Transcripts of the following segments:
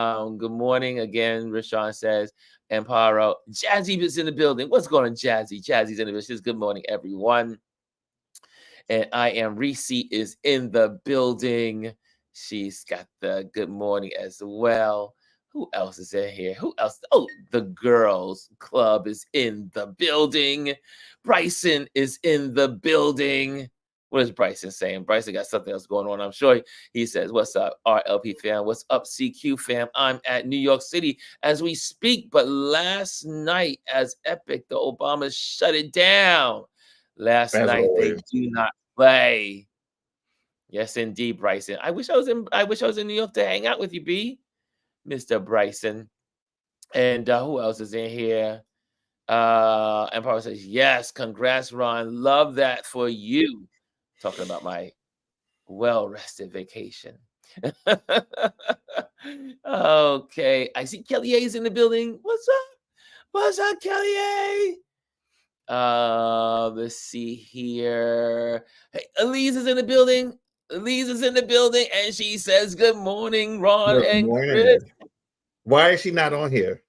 Good morning again, Rashawn says. Amparo, Jazzy is in the building. What's going on, Jazzy? Jazzy's in the building. She says, good morning, everyone. And I am Reese is in the building. She's got the good morning as well. Who else is in here? Who else? Oh, the girls club is in the building. Bryson is in the building. What is Bryson saying? Bryson got something else going on. I'm sure he says, what's up, RLP fam? What's up, CQ fam? I'm at New York City as we speak. But last night, as epic, the Obamas shut it down. Last night, they do not play. Yes, indeed, Bryson. I wish I was in New York to hang out with you, B. Mr. Bryson. And who else is in here? Empire says, yes, congrats, Ron. Love that for you. Talking about my well-rested vacation. Okay. I see Kelly A's in the building. What's up? What's up, Kelly A? Let's see here. Hey, Elise is in the building. Elise is in the building, and she says, good morning, Ron and Chris. Why is she not on here?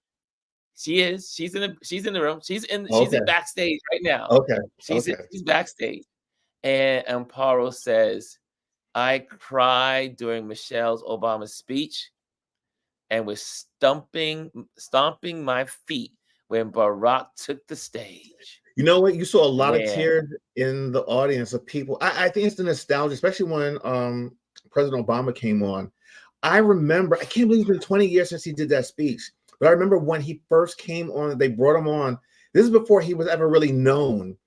She is. She's in the room. She's in backstage right now. Okay. She's backstage. And Amparo says, I cried during Michelle Obama's speech and was stomping my feet when Barack took the stage. You know what? You saw a lot of tears in the audience of people. I think it's the nostalgia, especially when President Obama came on. I remember, I can't believe it's been 20 years since he did that speech. But I remember when he first came on, they brought him on. This is before he was ever really known.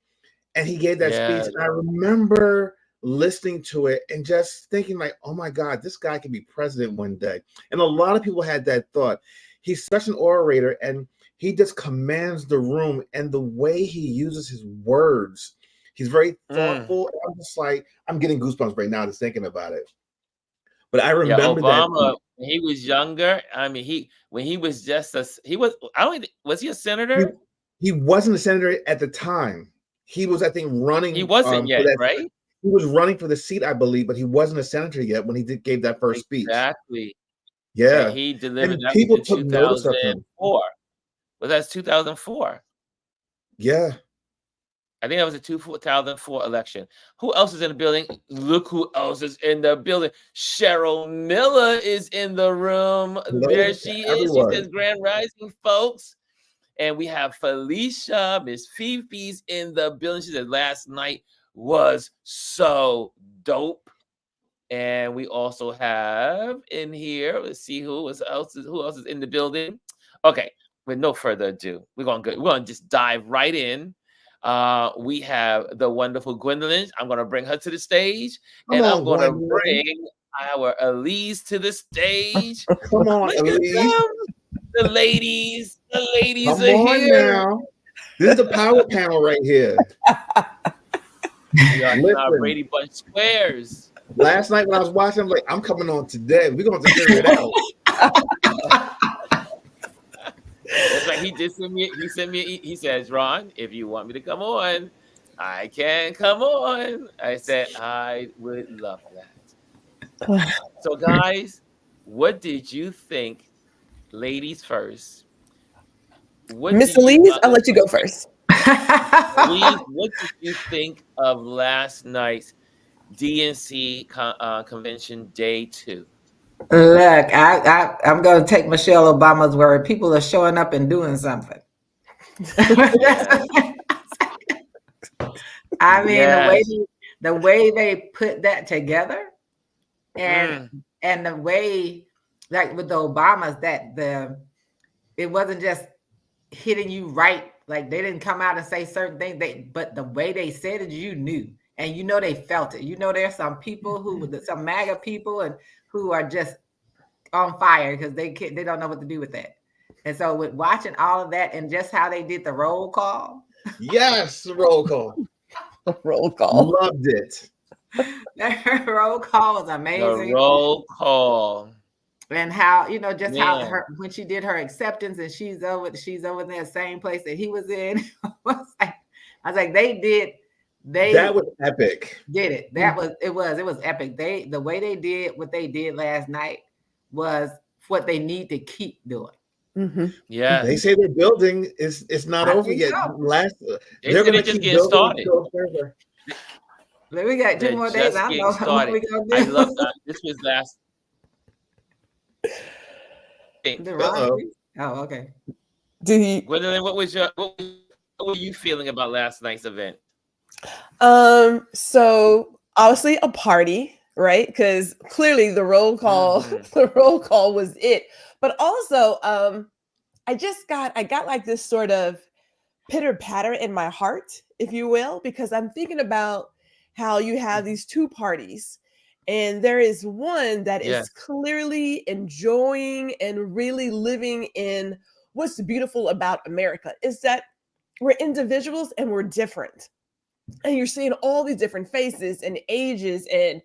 And he gave that speech. And I remember listening to it and just thinking like, oh my God, this guy could be president one day. And a lot of people had that thought. He's such an orator and he just commands the room, and the way he uses his words, he's very thoughtful. I'm just like, I'm getting goosebumps right now just thinking about it. But I remember Obama, when he was younger, I mean, was he a senator? He wasn't a senator at the time. He was, I think, running. He wasn't yet, right? He was running for the seat, I believe, but he wasn't a senator yet when he gave that first speech. Exactly. Yeah. And he delivered that people in took notice of him. 2004. Well, that's 2004. Yeah. I think that was a 2004 election. Who else is in the building? Look who else is in the building. Cheryl Miller is in the room. Hello, there she everyone. is. She says, Grand Rising, folks. And we have Felicia, Miss Fifi's in the building. She said, last night was so dope. And we also have in here, let's see who else is in the building. Okay, with no further ado, we're gonna just dive right in. We have the wonderful Gwendolyn. I'm gonna bring her to the stage, and I'm gonna bring our Elise to the stage. Come on, Elise. The ladies Come are here. Now. This is the power panel right here. We are in our Brady Bunch squares. Last night when I was watching, I'm like, I'm coming on today. We're going to figure it out. It's like he says, Ron, if you want me to come on, I can come on. I said, I would love that. So guys, what did you think? Ladies first. Miss Elise, I'll let you go first. Elise, what did you think of last night's DNC convention day 2? Look, I'm going to take Michelle Obama's word. People are showing up and doing something. I mean, the way they put that together, and the way, like with the Obamas, it wasn't just hitting you right. Like they didn't come out and say certain things. But the way they said it, you knew. And you know they felt it. You know there's some people some MAGA people and who are just on fire because they don't know what to do with that. And so with watching all of that and just how they did the roll call. Yes, roll call. Roll call. Loved it. That roll call was amazing. The roll call. And how, just how when she did her acceptance and she's over in that same place that he was in. I was like, that was epic. Did it. It was epic. The way they did what they did last night was what they need to keep doing. Mm-hmm. Yeah. They say their building is not over yet. So. They're going to just keep getting building started. until further. We got 2 more days. Just I don't getting know started. what we gonna do. I love that. This was last. Oh, okay. Gwendolyn, what were you feeling about last night's event? So obviously a party, right? Because clearly the roll call, the roll call was it. But also, I got like this sort of pitter patter in my heart, if you will, because I'm thinking about how you have these two parties. And there is one that is clearly enjoying and really living in what's beautiful about America is that we're individuals and we're different. And you're seeing all these different faces and ages and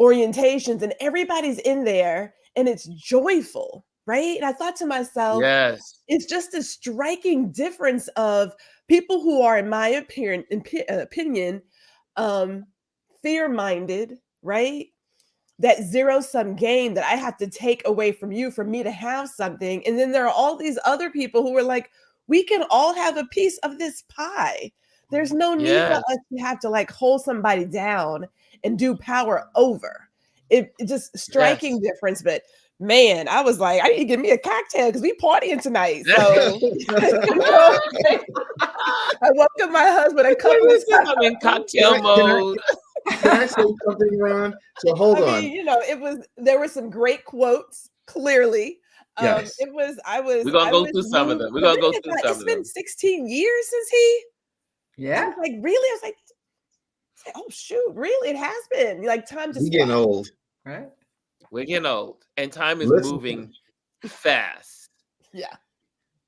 orientations, and everybody's in there and it's joyful, right? And I thought to myself, it's just a striking difference of people who are, in my opinion, fear-minded, right? That zero-sum game that I have to take away from you for me to have something. And then there are all these other people who are like, we can all have a piece of this pie. There's no need for us to have to like hold somebody down and do power over. It just striking difference. But man, I was like, I need to get me a cocktail because we partying tonight. So I welcome my husband a couple of times. I'm in cocktail mode. Can I say something, Ron? So hold on. You know, there were some great quotes, clearly. Yes. We're gonna go through some of them. We're gonna go through some of them. It's been 16 years since he. Yeah. I was like, really? I was like, oh shoot, really? It has been. Like time just getting old. Right. We're getting old. And time is moving fast. Yeah.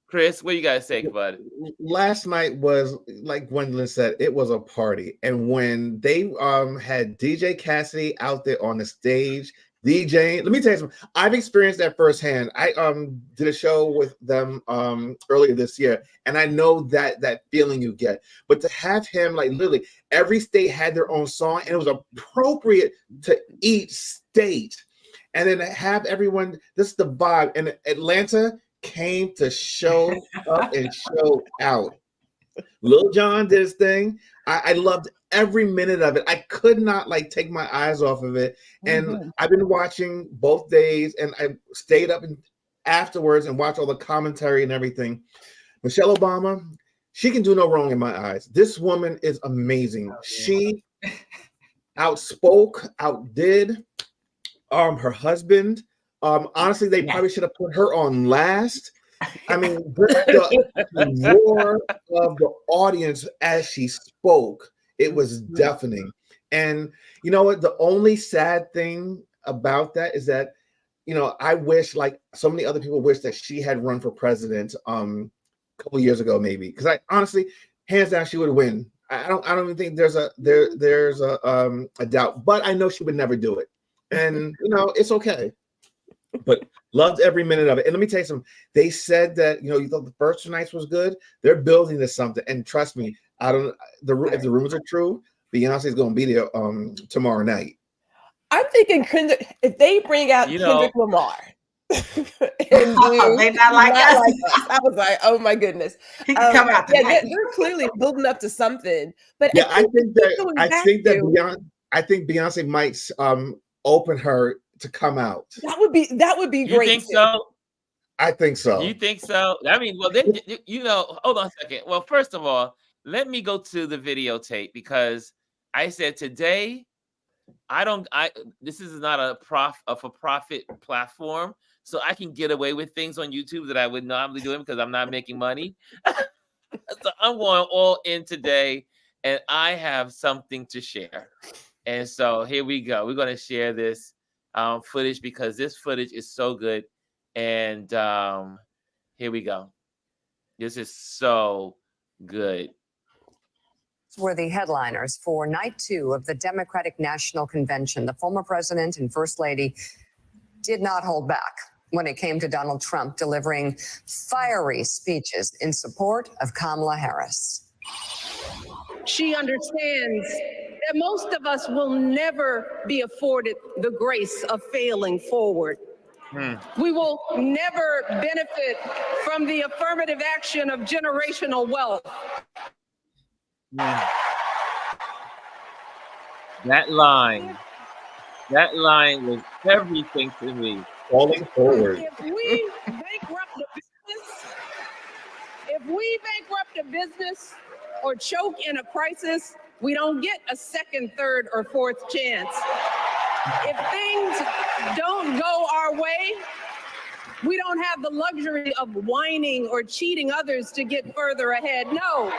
Chris, what you guys say about it? Last night was, like Gwendolyn said, it was a party. And when they had DJ Cassidy out there on the stage, DJing, let me tell you something. I've experienced that firsthand. I did a show with them earlier this year, and I know that feeling you get. But to have him, like literally, every state had their own song, and it was appropriate to each state. And then to have everyone, this is the vibe. And Atlanta came to show up and show out. Lil Jon did his thing. I loved every minute of it. I could not like take my eyes off of it. And I've been watching both days, and I stayed up afterwards and watched all the commentary and everything. Michelle Obama, she can do no wrong in my eyes. This woman is amazing. She outdid her husband. Honestly, they probably should have put her on last. I mean, the roar of the audience as she spoke, it was deafening. And you know what? The only sad thing about that is that, you know, I wish, like so many other people wish, that she had run for president a couple years ago, maybe. Because I honestly, hands down, she would win. I don't even think there's a doubt. But I know she would never do it. And you know, it's okay. But loved every minute of it. And let me tell you something. They said that, you know, you thought the first 2 nights was good. They're building to something. And trust me, if the rumors are true, Beyonce is going to be there tomorrow night. I'm thinking if they bring out Kendrick Lamar and they not like us. I was like, oh my goodness. He can come out tonight. They're clearly building up to something. But yeah, I think Beyonce might open her to come out. That would be great. You think so? I think so. You think so? I mean, well, then, you know, hold on a second. Well, first of all, let me go to the videotape, because I said today, this is not a for-profit platform, so I can get away with things on YouTube that I would normally do because I'm not making money. So I'm going all in today, and I have something to share. And so here we go. We're going to share this footage because this footage is so good. And here we go. This is so good. Were the headliners for night 2 of the Democratic National Convention. The former president and first lady did not hold back when it came to Donald Trump delivering fiery speeches in support of Kamala Harris. She understands that most of us will never be afforded the grace of failing forward. we will never benefit from the affirmative action of generational wealth. That line was everything to me. Falling forward. If we bankrupt a business or choke in a crisis, we don't get a second, third, or fourth chance. If things don't go our way, we don't have the luxury of whining or cheating others to get further ahead. No.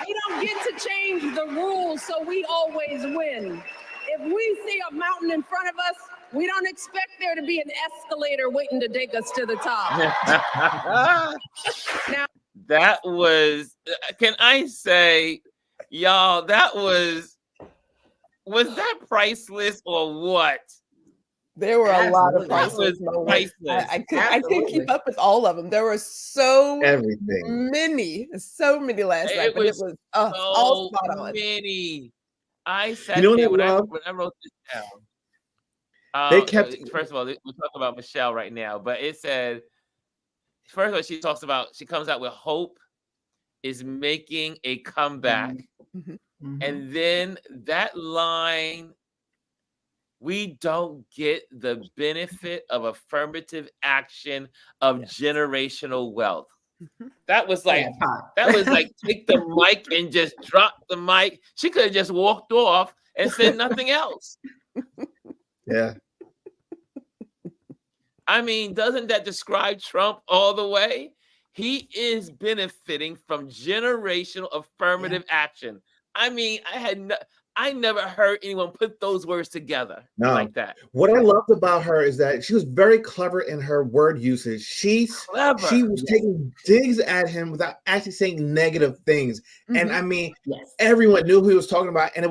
We don't get to change the rules so we always win. If we see a mountain in front of us, we don't expect there to be an escalator waiting to take us to the top. Now, that was, can I say, y'all, that was that priceless or what? There were a lot of priceless moments. Priceless. I couldn't keep up with all of them. There were so many last night, but it was all spot on. Many. I sat there when I wrote this down. They kept. First of all, we're talking about Michelle right now, but it said, first of all, she comes out with hope is making a comeback. And then that line, we don't get the benefit of affirmative action of generational wealth. That was like, take the mic and just drop the mic. She could have just walked off and said nothing else. Yeah. I mean, doesn't that describe Trump all the way? He is benefiting from generational affirmative action. I mean, I never heard anyone put those words together like that. What I loved about her is that she was very clever in her word usage. She was taking digs at him without actually saying negative things. And I mean, everyone knew who he was talking about. And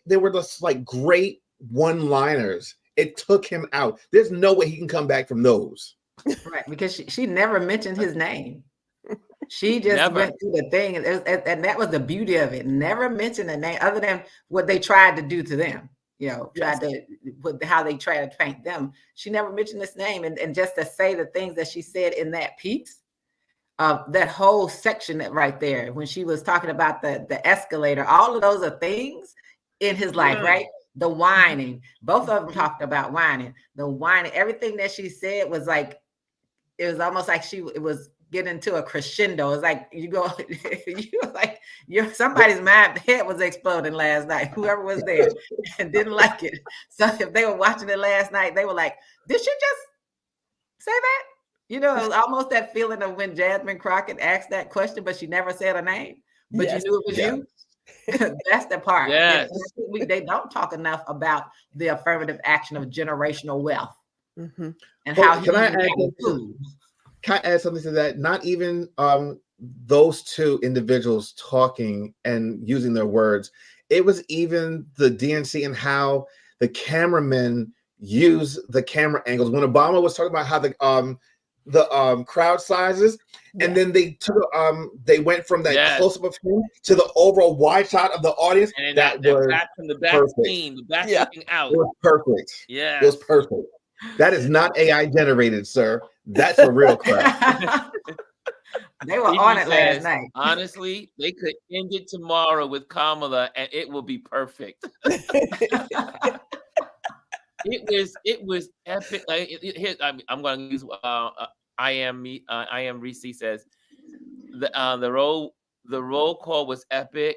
they were just like great one-liners. It took him out. There's no way he can come back from those. Right, because she never mentioned his name. She just went through the thing, and that was the beauty of it. Never mentioned a name other than what they tried to do to them. How they tried to paint them. She never mentioned this name, and just to say the things that she said in that piece, that whole section right there, when she was talking about the escalator, all of those are things in his life, right? The whining, both of them talked about whining. The whining, everything that she said was like, it was almost like it was getting to a crescendo. It's like somebody's head was exploding last night, whoever was there and didn't like it. So if they were watching it last night, they were like, did she just say that? It was almost that feeling of when Jasmine Crockett asked that question, but she never said her name, but you knew it was you. That's the part. Yes. They don't talk enough about the affirmative action of generational wealth. And can I add something to that? Not even those two individuals talking and using their words. It was even the DNC and how the cameramen use the camera angles. When Obama was talking about how the crowd sizes, and then they went from that close up of him to the overall wide shot of the audience. And that was back from the back scene, the back looking out. It was perfect. Yeah, it was perfect. That is not AI generated, sir. That's a real crowd. They were on it last night. Honestly, they could end it tomorrow with Kamala, and it will be perfect. It was epic. I'm going to use I am Reese says the roll call was epic,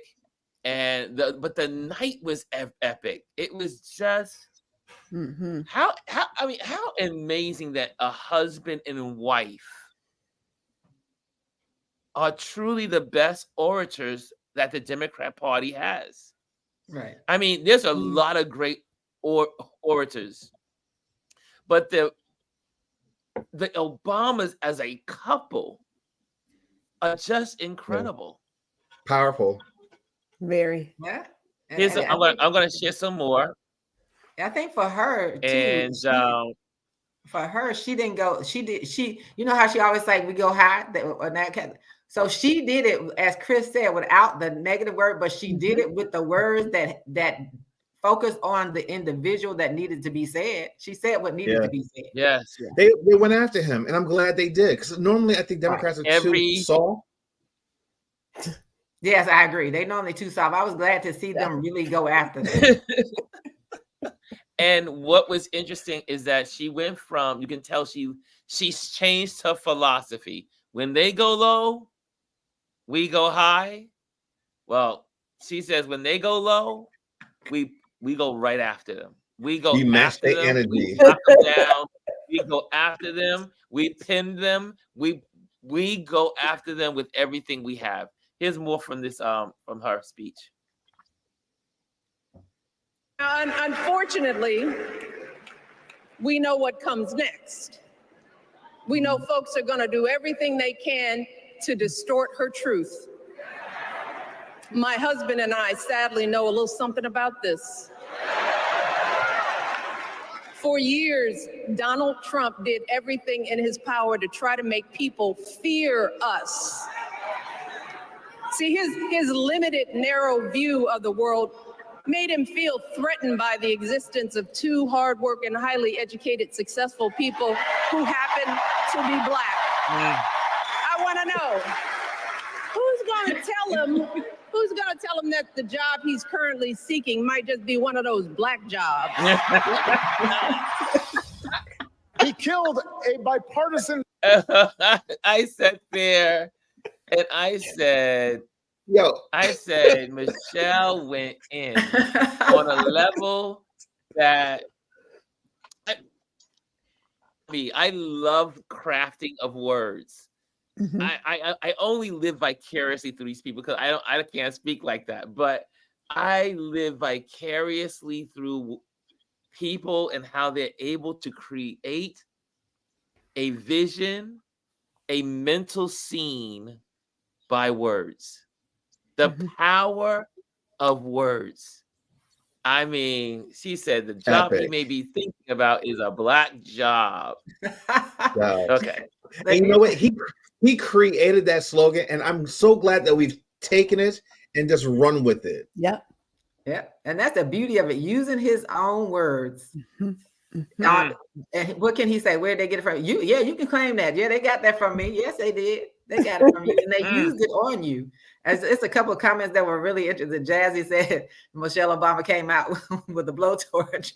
but the night was epic. It was just how amazing that a husband and wife are truly the best orators that the Democrat Party has. Right. I mean, there's a lot of great orators, but the Obamas as a couple are just incredible. Powerful. Very. Yeah. I'm going to share some more. I think for her too, and for her, she didn't go. She you know how she always like we go high or that. So she did it, as Chris said, without the negative word, but she did it with the words that focus on the individual that needed to be said. She said what needed to be said. Yes. They went after him, and I'm glad they did, because normally I think Democrats are too soft. Yes, I agree. They normally too soft. I was glad to see them really go after them. And what was interesting is that she went from, you can tell she's changed her philosophy. When they go low, we go high. Well, she says when they go low, we go right after them. We go match after their them. energy. We knock them down. We go after them. We pin them. We go after them with everything we have. Here's more from this from her speech. Unfortunately, we know what comes next. We know folks are going to do everything they can to distort her truth. My husband and I sadly know a little something about this. For years, Donald Trump did everything in his power to try to make people fear us. See, his limited, narrow view of the world made him feel threatened by the existence of two hardworking, highly educated, successful people who happen to be Black. I want to know, who's going to tell him that the job he's currently seeking might just be one of those Black jobs? He killed a bipartisan. I sat there and I said, Michelle went in on a level that I love crafting of words. Mm-hmm. I only live vicariously through these people because I can't speak like that, but I live vicariously through people and how they're able to create a vision, a mental scene by words. The power of words. I mean, she said the job he may be thinking about is a Black job. Okay. And you know what? He created that slogan, and I'm so glad that we've taken it and just run with it. Yep. Yeah. And that's the beauty of it, using his own words. And what can he say? Where did they get it from? You can claim that. Yeah, they got that from me. Yes, they did. They got it from you, and they used it on you. It's a couple of comments that were really interesting. Jazzy said Michelle Obama came out with a blowtorch.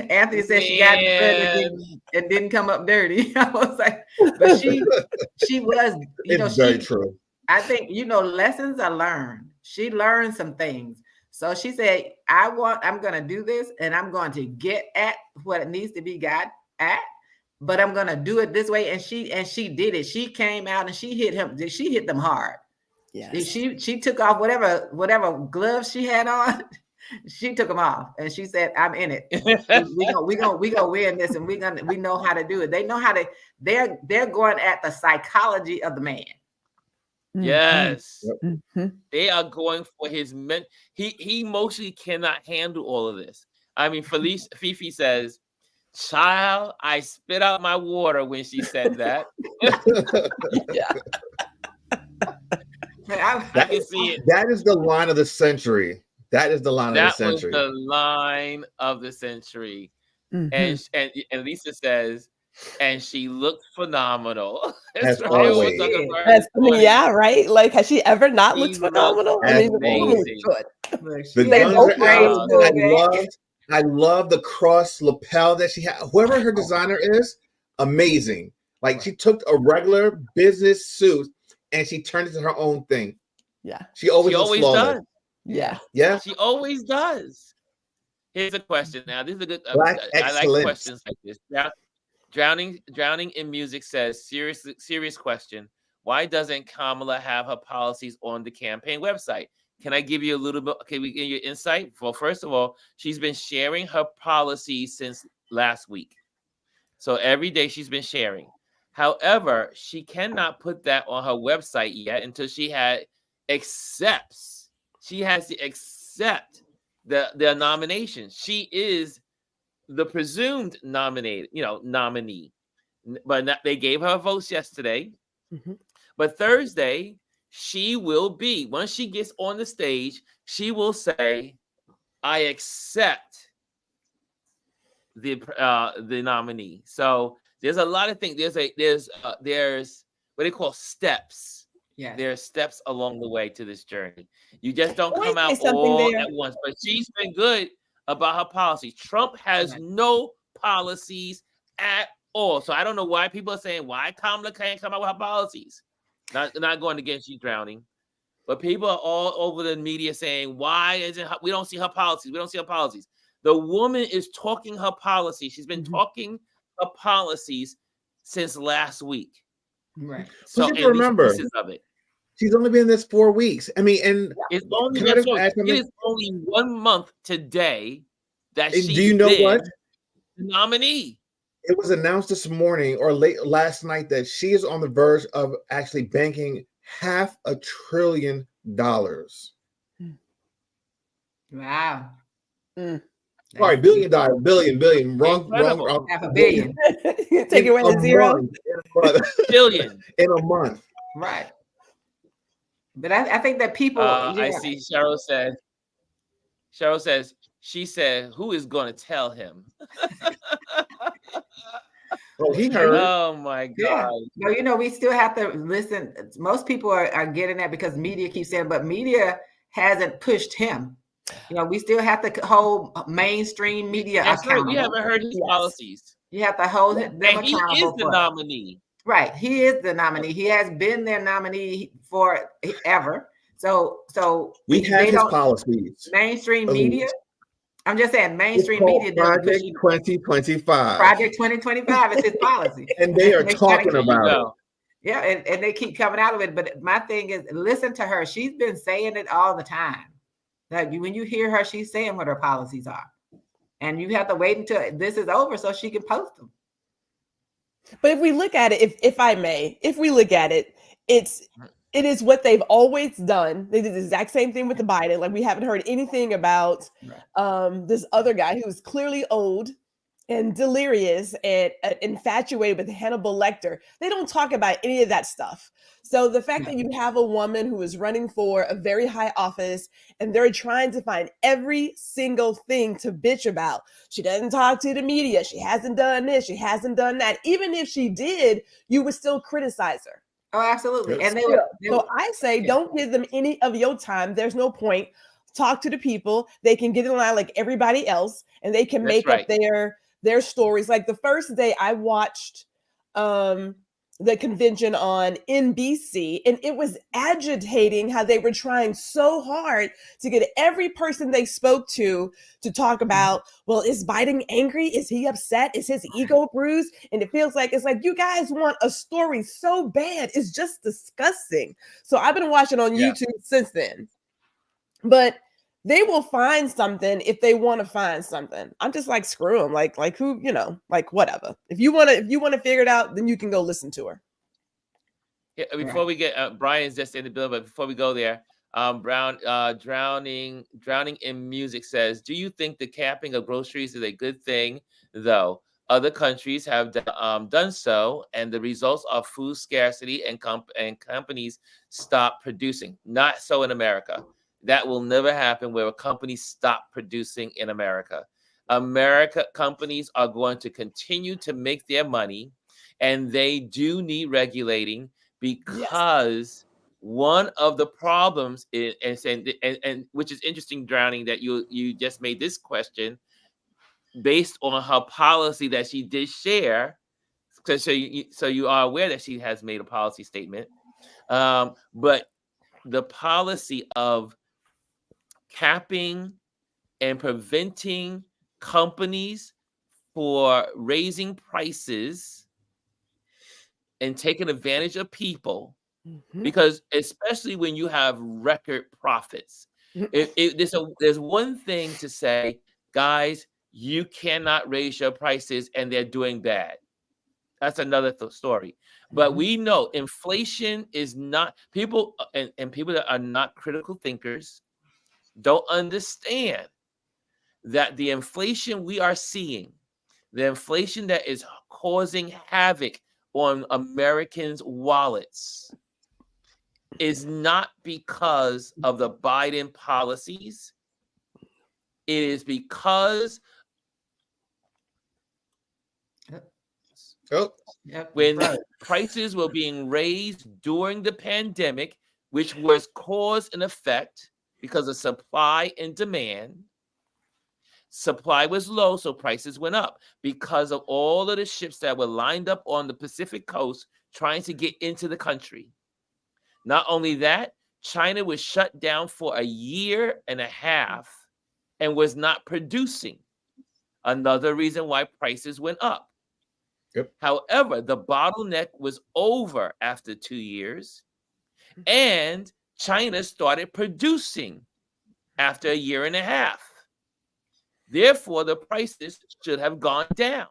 Anthony said she got it and didn't come up dirty. I was like, but she was, it's very true. I think, lessons are learned. She learned some things. So she said, I'm going to do this, and I'm going to get at what it needs to be got at, but I'm going to do it this way. And she did it. She came out and she hit them hard. Yes. She took off whatever gloves she had on. She took them off, and she said, "I'm in it. we gonna win this, and we know how to do it. They know how to. They're going at the psychology of the man. Yes, they are going for his men. He emotionally cannot handle all of this. I mean, Fifi says, "Child, I spit out my water when she said that." Yeah. I can see it. That is the line of the century. That is the line of the century. That was the line of the century. And Lisa says, and she looked phenomenal. As always. Yeah, right? Like, has she ever not looked phenomenal? I mean, I love the cross lapel that she had. Whoever her designer is, amazing. Like, she took a regular business suit and she turned it to her own thing. Yeah. She always does. Yeah. Yeah. She always does. Here's a question now. This is a good I like questions like this. Now, Drowning in Music says, serious question. Why doesn't Kamala have her policies on the campaign website? Can I give you a little bit? Can we get your insight? Well, first of all, she's been sharing her policies since last week. So every day she's been sharing. However, she cannot put that on her website yet until she has to accept the nomination. She is the presumed nominee, but they gave her votes yesterday. But Thursday, she will be, once she gets on the stage, she will say, I accept the nominee. So there's a lot of things. There's what they call steps. Yeah. There's steps along the way to this journey. You just don't Can I come say out something all there? at once. But she's been good about her policies. Trump has Right. no policies at all. So I don't know why people are saying why Kamala can't come out with her policies. Not going against you, Drowning. But people are all over the media saying, why isn't we don't see her policies? We don't see her policies. The woman is talking her policies. She's been talking her policies since last week. Right. So you have to remember, pieces of it. she's only been in this 4 weeks. I mean, and It's only can I just add it something? is only 1 month today that Do she's you know been what? the nominee. It was announced this morning or late last night that she is on the verge of actually banking $500 billion. Wow. Sorry, billion. Wrong. Incredible. $500 million. Take away the zero. Billion. In a month. Right. But I think that people. I see Cheryl says, she said, who is going to tell him? Oh, he heard. Oh my God. Yeah. No, you know, we still have to listen. Most people are getting that because media keeps saying, but media hasn't pushed him. You know, we still have to hold mainstream media That's right. accountable. We haven't heard his policies. You have to hold them And he accountable. is the nominee. Right. He is the nominee. He has been their nominee forever. So we have his policies. Mainstream media. I'm just saying mainstream media. Project 2025. Project 2025 is his policy. And they are talking about it. Yeah, and they keep coming out of it. But my thing is, listen to her. She's been saying it all the time. That when you hear her, she's saying what her policies are. And you have to wait until this is over so she can post them. But if we look at it, if I may, if we look at it, it is what they've always done. They did the exact same thing with the Biden. Like we haven't heard anything about this other guy who's clearly old and delirious and infatuated with Hannibal Lecter. They don't talk about any of that stuff. So the fact that you have a woman who is running for a very high office and they're trying to find every single thing to bitch about. She doesn't talk to the media. She hasn't done this. She hasn't done that. Even if she did, you would still criticize her. Oh, absolutely. And so I say, don't give them any of your time. There's no point. Talk to the people. They can get in line like everybody else, and they can make up their stories. Like the first day I watched the convention on NBC, and it was agitating how they were trying so hard to get every person they spoke to talk about, well, is Biden angry? Is he upset? Is his ego bruised? And it feels like, it's like, you guys want a story so bad. It's just disgusting. So I've been watching on YouTube since then. But they will find something if they want to find something. I'm just like, screw them. Like who, like whatever. If you want to figure it out, then you can go listen to her. Yeah, before we get Brian's just in the bill, but before we go there, drowning in music says, do you think the capping of groceries is a good thing? Though other countries have done so, and the results are food scarcity and companies stop producing. Not so in America. That will never happen where a company stop producing in America. Companies are going to continue to make their money, and they do need regulating because one of the problems is, and which is interesting, Drowning, that you just made this question based on her policy that she did share. So you are aware that she has made a policy statement, but the policy of capping and preventing companies for raising prices and taking advantage of people, because especially when you have record profits, there's one thing to say, guys, you cannot raise your prices and they're doing bad. That's another story. But we know inflation is not, people and people that are not critical thinkers don't understand that the inflation we are seeing, the inflation that is causing havoc on Americans' wallets, is not because of the Biden policies. It is because when prices were being raised during the pandemic, which was cause and effect because of supply and demand. Supply was low, so prices went up because of all of the ships that were lined up on the Pacific coast trying to get into the country. Not only that, China was shut down for a year and a half and was not producing. Another reason why prices went up. Yep. However, the bottleneck was over after 2 years, and China started producing after a year and a half. Therefore, the prices should have gone down.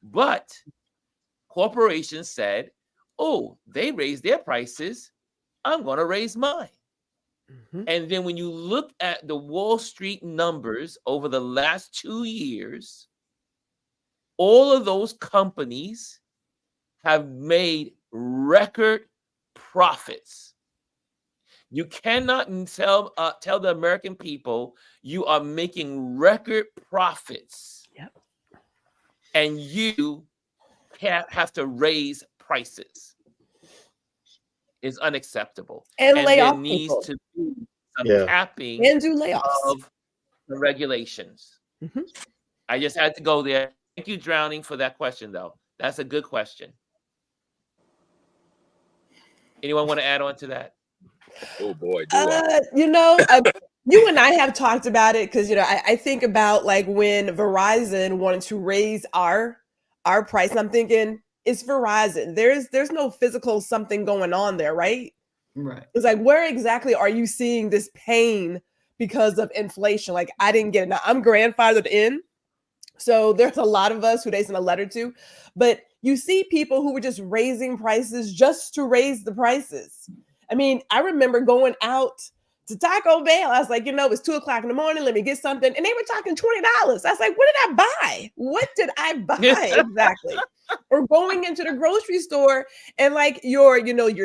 But corporations said, oh, they raised their prices. I'm going to raise mine. Mm-hmm. And then when you look at the Wall Street numbers over the last 2 years, all of those companies have made record profits. You cannot tell the American people you are making record profits. Yep. And you have to raise prices. It's unacceptable. And lay there off needs people. To be some capping and do layoffs of the regulations. Mm-hmm. I just had to go there. Thank you, Drowning, for that question, though. That's a good question. Anyone want to add on to that? Oh boy, you and I have talked about it because I think about like when Verizon wanted to raise our price. And I'm thinking it's Verizon. There's no physical something going on there, right? Right. It's like, where exactly are you seeing this pain because of inflation? Like, I didn't get it. Now I'm grandfathered in, so there's a lot of us who they sent a letter to, but you see people who were just raising prices just to raise the prices. I mean, I remember going out to Taco Bell. I was like, it's 2:00 in the morning. Let me get something. And they were talking $20. I was like, what did I buy? What did I buy exactly? Or going into the grocery store and like your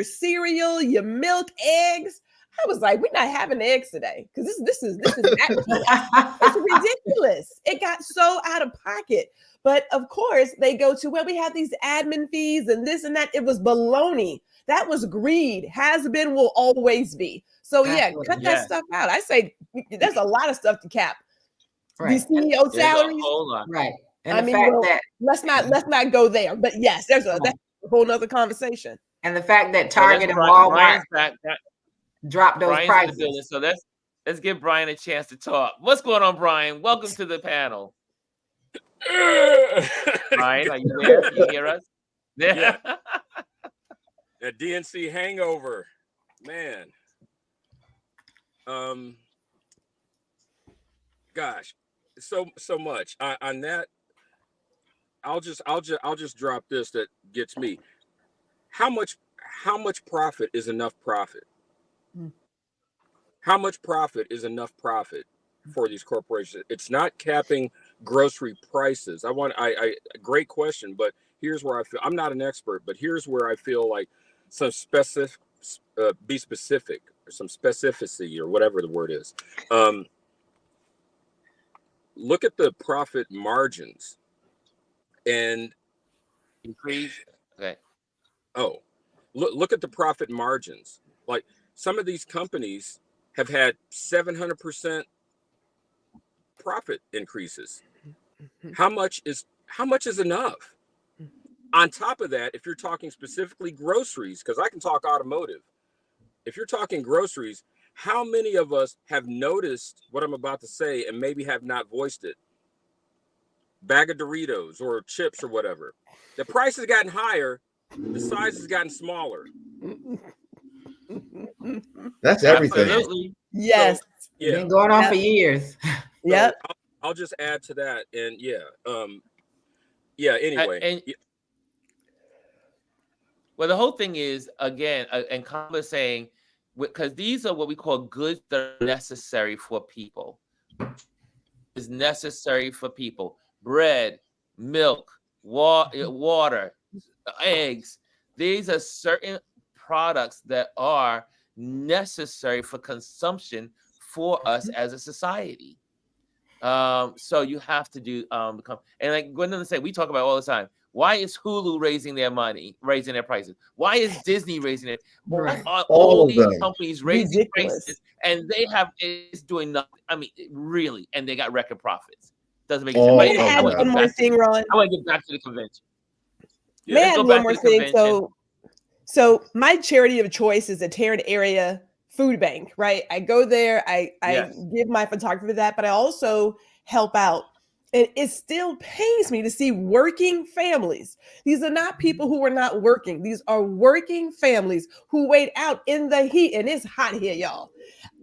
cereal, your milk, eggs. I was like, we're not having eggs today because this is it's ridiculous. It got so out of pocket. But of course, they go to, well, we have these admin fees and this and that. It was baloney. That was greed. Has been, will always be. So cut that stuff out. I say there's a lot of stuff to cap. Right. The CEO salaries. Right. And the fact that let's not go there. But yes, that's a whole nother conversation. And the fact that Target and Walmart dropped those prices. In the building, so let's give Brian a chance to talk. What's going on, Brian? Welcome to the panel. Brian, are you there? Can you hear us? Yeah. That DNC hangover, man. Gosh, so much on that. I'll just drop this that gets me. How much profit is enough profit? How much profit is enough profit for these corporations? It's not capping grocery prices. I great question, but here's where I feel I'm not an expert, but here's where I feel like some be specific, or some specificity, or whatever the word is. Look at the profit margins and increase. Okay. Oh, look at the profit margins. Like some of these companies have had 700% profit increases. How much is enough? On top of that, if you're talking specifically groceries, because I can talk automotive, if you're talking groceries, how many of us have noticed what I'm about to say and maybe have not voiced it? Bag of Doritos or chips or whatever. The price has gotten higher, the size has gotten smaller. That's everything. Absolutely. Yes. So, yeah. Been going on for years. Yep. So I'll just add to that, and anyway. Well, the whole thing is, again, and Kamala saying, because these are what we call goods that are necessary for people. Is necessary for people. Bread, milk, water, eggs. These are certain products that are necessary for consumption for us as a society. So you have to do become, and like Gwendolyn said, we talk about it all the time. Why is Hulu raising their prices? Why is Disney raising it? Why are all these companies raising prices and they have it's doing nothing? I mean, really, and they got record profits. Doesn't make sense. But anyway, I want to get back to the convention. May I add one more thing? So my charity of choice is a Tarrant area food bank, right? I go there, I give my photography for that, but I also help out. And it still pains me to see working families. These are not people who are not working. These are working families who wait out in the heat. And it's hot here, y'all.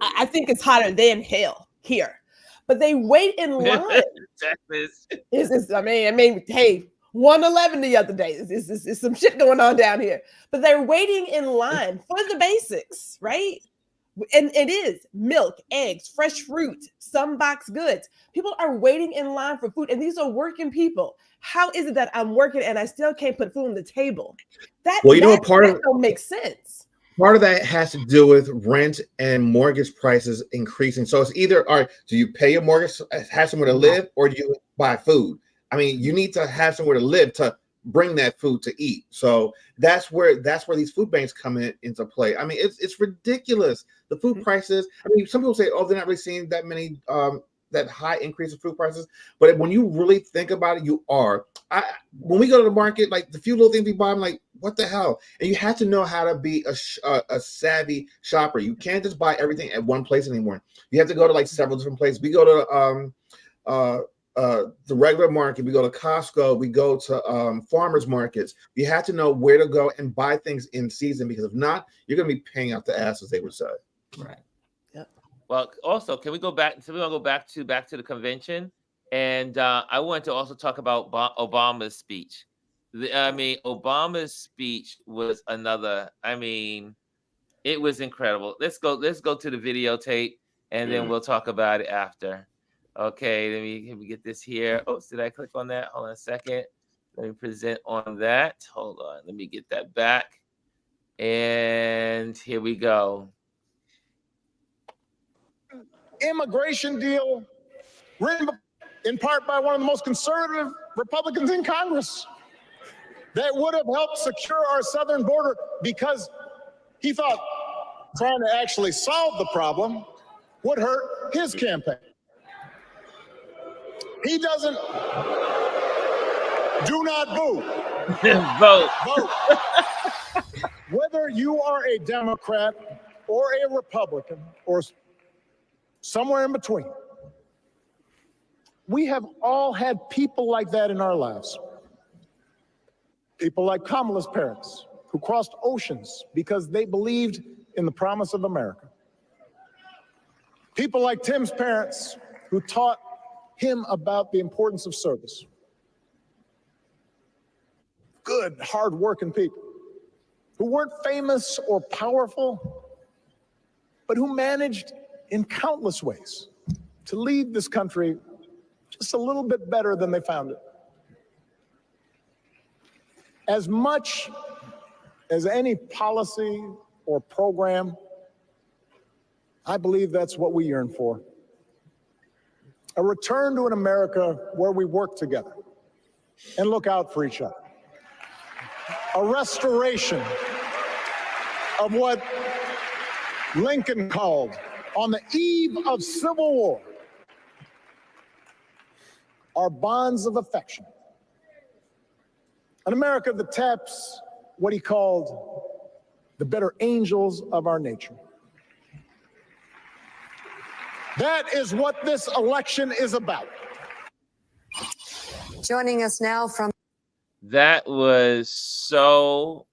I think it's hotter than hell here. But they wait in line. I mean, hey, 111 the other day. It's some shit going on down here. But they're waiting in line for the basics, right? And it is milk, eggs, fresh fruit, some boxed goods. People are waiting in line for food, and these are working people. How is it that I'm working and I still can't put food on the table? That don't make sense. Part of that has to do with rent and mortgage prices increasing. So it's either, all right, do you pay your mortgage, have somewhere to live, or do you buy food? I mean, you need to have somewhere to live to bring that food to eat. So that's where these food banks come into play. I mean, it's ridiculous. The food prices. I mean, some people say, oh, they're not really seeing that many that high increase in food prices. But when you really think about it, you are. When we go to the market, like the few little things we buy, I'm like, what the hell? And you have to know how to be a savvy shopper. You can't just buy everything at one place anymore. You have to go to like several different places. We go to the regular market, we go to Costco, we go to farmers markets. You have to know where to go and buy things in season, because if not, you're going to be paying out the ass, as they would say. Right. Yep. Well, also, can we go back? So we want to go back to the convention, and I want to also talk about Obama's speech. Obama's speech was another. I mean, it was incredible. Let's go to the videotape, and then we'll talk about it after. Okay, let me get this here. Oh, did I click on that? Hold on a second. Let me present on that. Hold on. Let me get that back. And here we go. Immigration deal written in part by one of the most conservative Republicans in Congress that would have helped secure our southern border, because he thought trying to actually solve the problem would hurt his campaign. He doesn't. Do not boo. Vote. Whether you are a Democrat or a Republican or somewhere in between, we have all had people like that in our lives. People like Kamala's parents, who crossed oceans because they believed in the promise of America. People like Tim's parents, who taught him about the importance of service. Good, hard-working people who weren't famous or powerful, but who managed in countless ways to lead this country just a little bit better than they found it. As much as any policy or program, I believe that's what we yearn for. A return to an America where we work together and look out for each other. A restoration of what Lincoln called, on the eve of Civil War, our bonds of affection. An America that taps what he called the better angels of our nature. That is what this election is about. Joining us now from... That was so,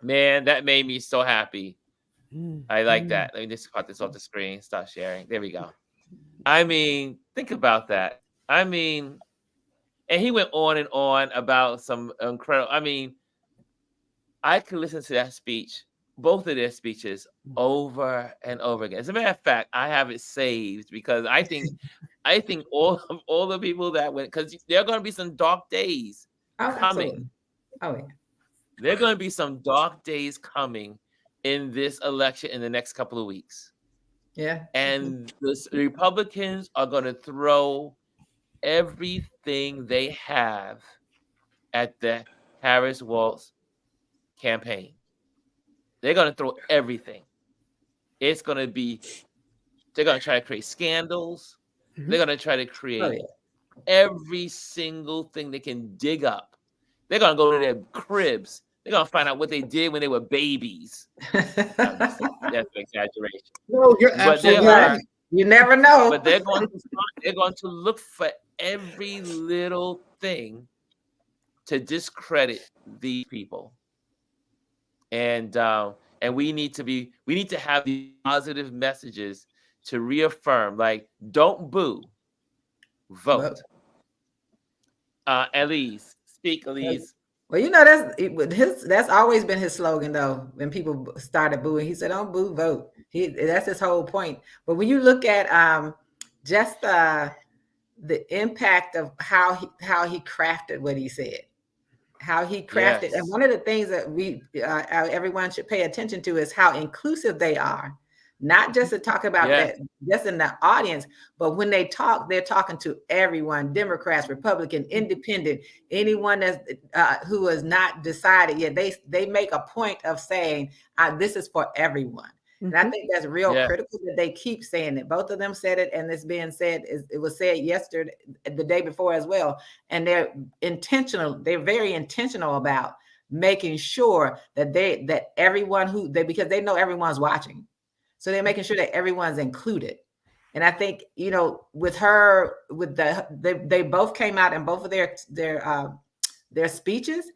man, that made me so happy. I like that. Let me just cut this off the screen. Stop sharing. There we go. I mean, think about that. I mean, and he went on and on about some incredible, I mean, I could listen to that speech, both of their speeches, over and over again. As a matter of fact, I have it saved because I think all the people that went, because there are going to be some dark days coming. Absolutely. Oh yeah. There are going to be some dark days coming in this election in the next couple of weeks. Yeah. And the Republicans are going to throw everything they have at the Harris Walz campaign. They're going to throw everything. It's going to be, they're going to try to create scandals. They're going to try to create every single thing they can dig up. They're going to go to their cribs. They're going to find out what they did when they were babies. That's an exaggeration. No, you're absolutely right. You never know. But they're going to look for every little thing to discredit these people. And we need to have these positive messages to reaffirm, like, don't boo, vote. Elise, speak, Elise. Well, that's always been his slogan, though. When people started booing, he said, "Don't boo, vote." That's his whole point. But when you look at just the impact of how he crafted what he said, how he crafted, and one of the things that everyone should pay attention to is how inclusive they are. Not just to talk about that just in the audience, but when they talk, they're talking to everyone: Democrats, Republican, Independent, anyone that's who has not decided yet. They make a point of saying this is for everyone. And I think that's real critical that they keep saying it. Both of them said it, and it's being said. It was said yesterday, the day before as well. And they're intentional. They're very intentional about making sure that everyone because they know everyone's watching. So they're making sure that everyone's included. And I think, with her, they both came out in both of their speeches,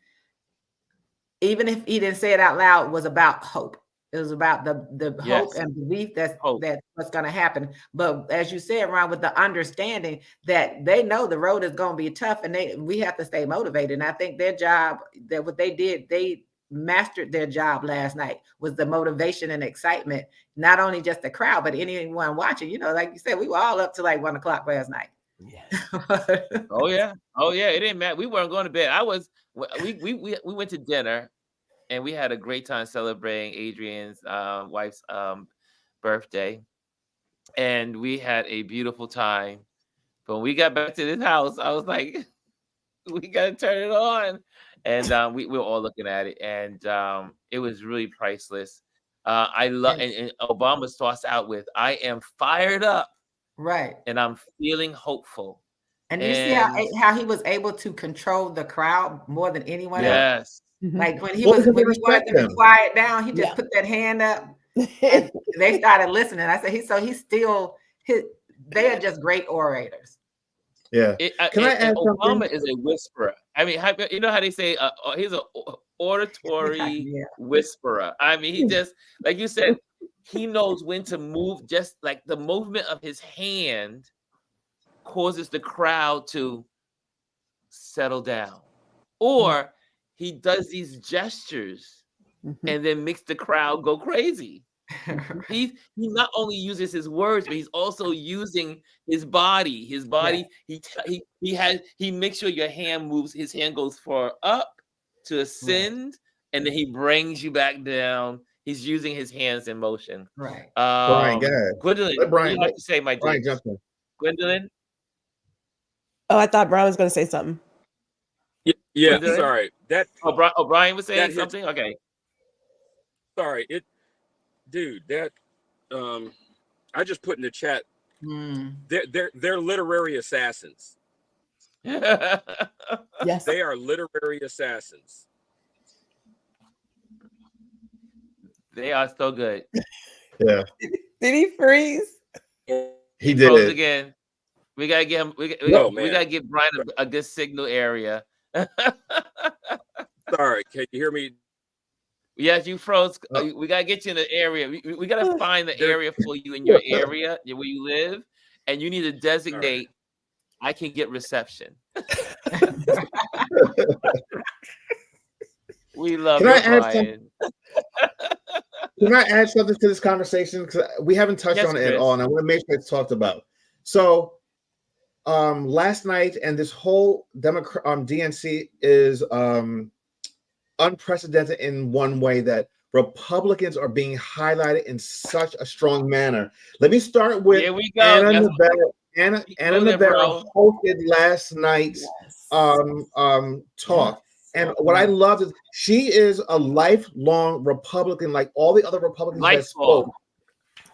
even if he didn't say it out loud, was about hope. It was about the hope and belief that's what's going to happen. But as you said, Ron, with the understanding that they know the road is going to be tough, and we have to stay motivated. And I think their job, that what they did, they mastered their job last night, was the motivation and excitement, not only just the crowd, but anyone watching. Like you said, we were all up to like 1 o'clock last night. Oh yeah. It didn't matter. We weren't going to bed. We went to dinner, and we had a great time celebrating Adrian's wife's birthday, and we had a beautiful time. But when we got back to this house, I was like, we got to turn it on. And we were all looking at it, and it was really priceless. I love, and Obama starts out with, "I am fired up, right, and I'm feeling hopeful." And you see how he was able to control the crowd more than anyone else. Like when he wanted to be quiet down, he just put that hand up, and they started listening. I said, they are just great orators. Yeah. Can I add Obama something? Is a whisperer. I mean, you know how they say he's an auditory whisperer. I mean, he just, like you said, he knows when to move. Just like the movement of his hand causes the crowd to settle down, or he does these gestures and then makes the crowd go crazy. He not only uses his words, but he's also using his body. He makes sure your hand moves. His hand goes far up to ascend, and then he brings you back down. He's using his hands in motion. Right. Brian, go ahead. Gwendolyn, what do you have to say, my dear? Gwendolyn? Oh, I thought Brian was going to say something. Yeah, sorry. Brian was saying something? Okay. Sorry. Dude, I just put in the chat. They're literary assassins. Yes, they are literary assassins. They are so good. Yeah. Did he freeze? He did froze it again. We gotta give him. We gotta give Brian a good signal area. Sorry, can you hear me? Yes, you froze. We gotta get you in the area. We gotta find the area for you in your area where you live, and you need to designate. I can get reception. We love you, Brian. Can I add something to this conversation? Because we haven't touched on it at all, and I want to make sure it's talked about. So, last night and this whole DNC is unprecedented in one way, that Republicans are being highlighted in such a strong manner. Let me start with Here we go. Anna That's Navarro. Anna Navarro hosted last night's talk. And what I loved is she is a lifelong Republican, like all the other Republicans that spoke.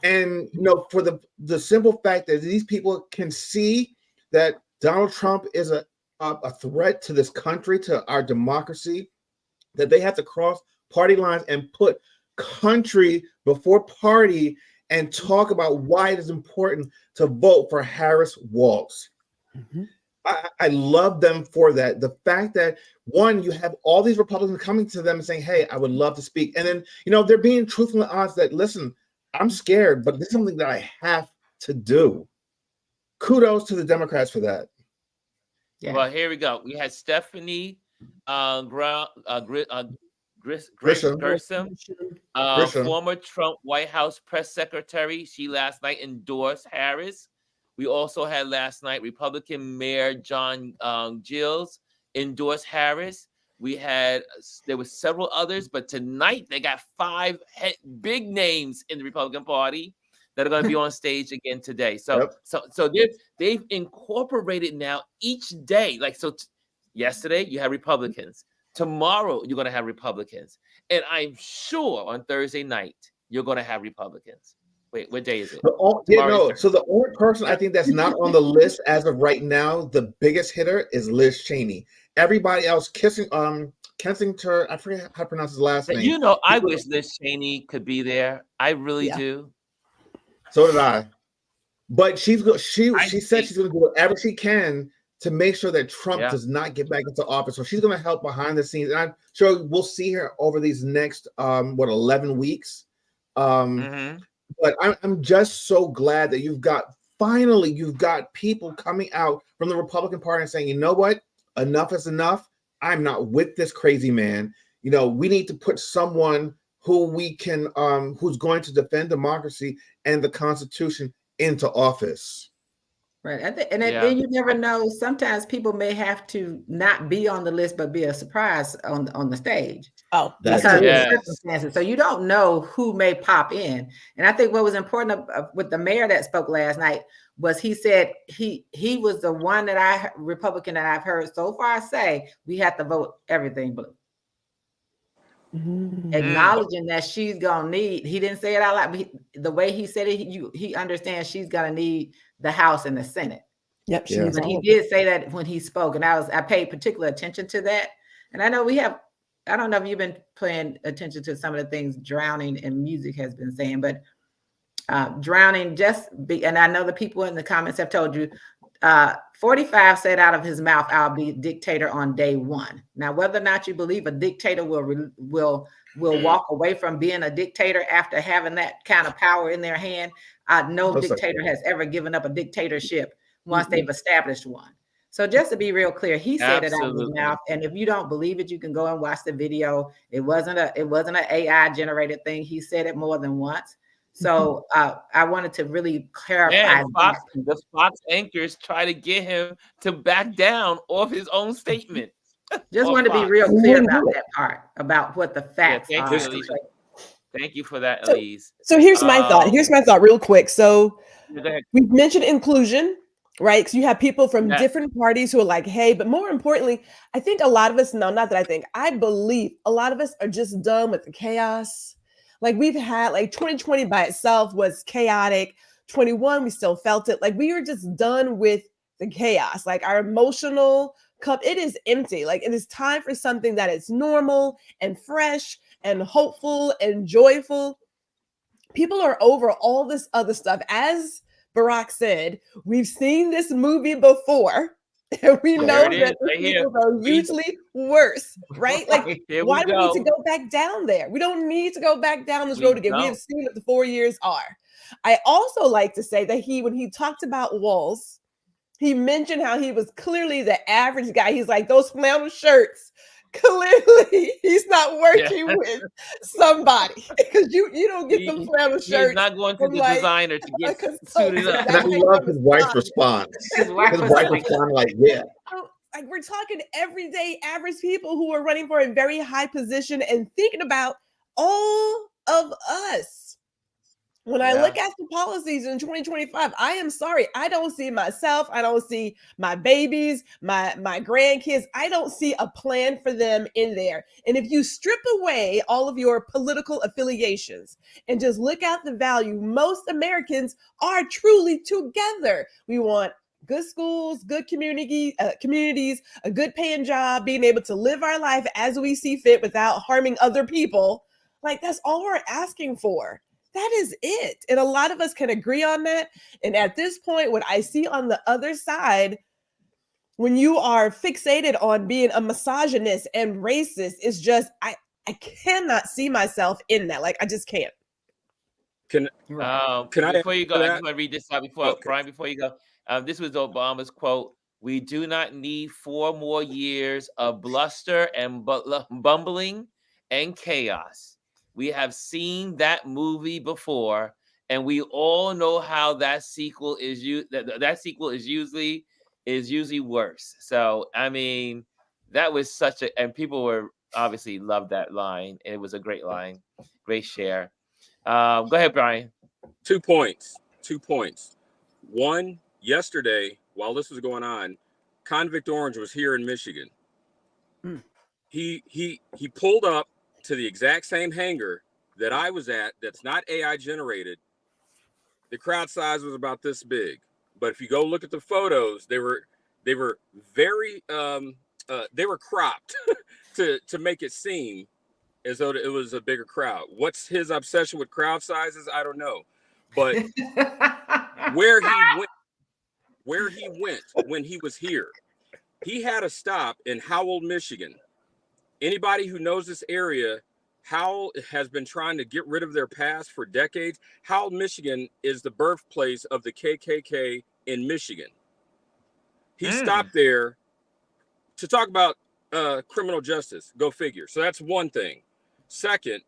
And for the simple fact that these people can see that Donald Trump is a threat to this country, to our democracy, that they have to cross party lines and put country before party and talk about why it is important to vote for Harris Walz. Mm-hmm. I love them for that. The fact that, one, you have all these Republicans coming to them and saying, hey, I would love to speak. And then, they're being truthful and honest that, listen, I'm scared, but this is something that I have to do. Kudos to the Democrats for that. Yeah. Well, here we go. We had Stephanie Grisham, former Trump White House press secretary. She last night endorsed Harris. We also had last night Republican Mayor John Gilles endorse Harris. There were several others, but tonight they got 5 big names in the Republican Party that are going to be on stage again today. So they've incorporated now each day. Yesterday you had Republicans. Tomorrow you're going to have Republicans, and I'm sure on Thursday night you're going to have Republicans. Wait, what day is it? So the only person I think that's not on the list as of right now, the biggest hitter, is Liz Cheney. Everybody else, Kensington, I forget how to pronounce his last name. I wish Liz Cheney could be there. I really do. So did I. But she said she's going to do whatever she can to make sure that Trump does not get back into office. So she's going to help behind the scenes. And I'm sure we'll see her over these next 11 weeks. But I'm just so glad that you've got people coming out from the Republican Party and saying, you know what? Enough is enough. I'm not with this crazy man. We need to put someone who we can, who's going to defend democracy and the Constitution into office. Right. And you never know. Sometimes people may have to not be on the list, but be a surprise on the stage. Oh, because of circumstances. So you don't know who may pop in. And I think what was important with the mayor that spoke last night was he said he was the one Republican that I've heard so far say we have to vote everything blue. Mm-hmm. Acknowledging that she's gonna need. He didn't say it out loud, but the way he said it, he understands she's gonna need the House and the Senate. Yep. But he did say that when he spoke, and I paid particular attention to that. And I know I don't know if you've been paying attention to some of the things Drowning in Music has been saying, but Drowning and I know the people in the comments have told you, 45 said out of his mouth, I'll be a dictator on day one. Now, whether or not you believe a dictator will walk away from being a dictator after having that kind of power in their hand, no dictator has ever given up a dictatorship once they've established one. So just to be real clear, he said it out of his mouth. And if you don't believe it, you can go and watch the video. It wasn't an AI generated thing. He said it more than once. So I wanted to really clarify. The Fox anchors try to get him to back down off his own statement. Just want to be real clear about that part, about what the facts are. Thank you for that, Elise. So here's my thought. Here's my thought real quick. So we've mentioned inclusion, right? Because you have people from different parties who are like, hey, but more importantly, I think a lot of us, I believe a lot of us are just done with the chaos. Like we've had 2020 by itself was chaotic. 21, we still felt it. Like we were just done with the chaos. Like our emotional cup, it is empty. Like it is time for something that is normal and fresh and hopeful and joyful. People are over all this other stuff. As Barack said, we've seen this movie before. And we know that the people are usually worse, right? Like, why do we need to go back down there? We don't need to go back down this road again. We have seen what the 4 years are. I also like to say that when he talked about Walz, he mentioned how he was clearly the average guy. He's like, those flannel shirts, clearly he's not working with somebody because you don't get them flannel shirts. He's not going to the designer to get suited up. And I love his wife's response. His wife responded like, yeah. Like we're talking everyday average people who are running for a very high position and thinking about all of us. When I Yeah. look at the policies in 2025, I am sorry, I don't see myself. I don't see my babies, my grandkids. I don't see a plan for them in there. And if you strip away all of your political affiliations and just look at the value, most Americans are truly together. We want good schools, good communities, a good paying job, being able to live our life as we see fit without harming other people. Like, that's all we're asking for. That is it. And a lot of us can agree on that. And at this point, what I see on the other side, when you are fixated on being a misogynist and racist, is just, I cannot see myself in that. Like, I just can't. Can before you go, I just want to read this out before Okay. Brian, before you go. This was Obama's quote. "We do not need 4 more years of bluster and bumbling and chaos. We have seen that movie before, and we all know how that sequel is that sequel is usually worse." So, I mean, that was such a, and people were obviously loved that line. It was a great line, great share. Go ahead, Brian. 2 points. 2 points. One, yesterday, while this was going on, Convict Orange was here in Michigan. He pulled up to the exact same hangar that I was at. That's not AI generated. The crowd size was about this big, but if you go look at the photos, they were very they were cropped to make it seem as though it was a bigger crowd. What's his obsession with crowd sizes? I don't know, but where he went when he was here, he had a stop in Howell, Michigan. Anybody who knows this area, Howell has been trying to get rid of their past for decades. Howell, Michigan is the birthplace of the KKK in Michigan. He stopped there to talk about criminal justice. Go figure. So that's one thing. Second,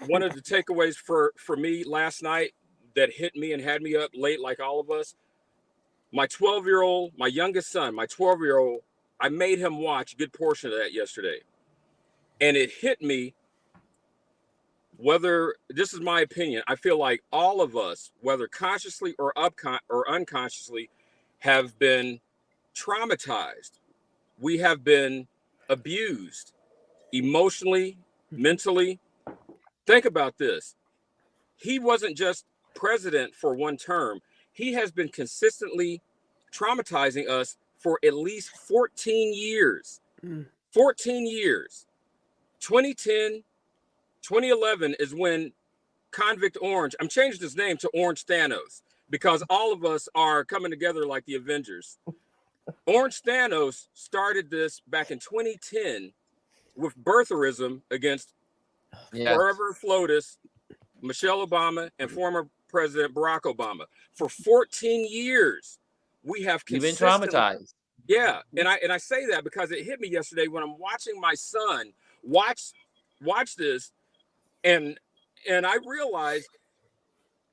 one of the takeaways for me last night that hit me and had me up late like all of us, my 12-year-old, my youngest son, my 12-year-old, I made him watch a good portion of that yesterday. And it hit me, whether, this is my opinion, I feel like all of us, whether consciously or unconsciously, have been traumatized. We have been abused emotionally, mentally. Think about this. He wasn't just president for one term. He has been consistently traumatizing us for at least 14 years. 14 years. 2010, 2011 is when Convict Orange, I'm changing his name to Orange Thanos because all of us are coming together like the Avengers. Orange Thanos started this back in 2010 with birtherism against Forever FLOTUS, Michelle Obama, and former President Barack Obama. For 14 years, we have You've been traumatized. Yeah, and I say that because it hit me yesterday when I'm watching my son watch this, and I realized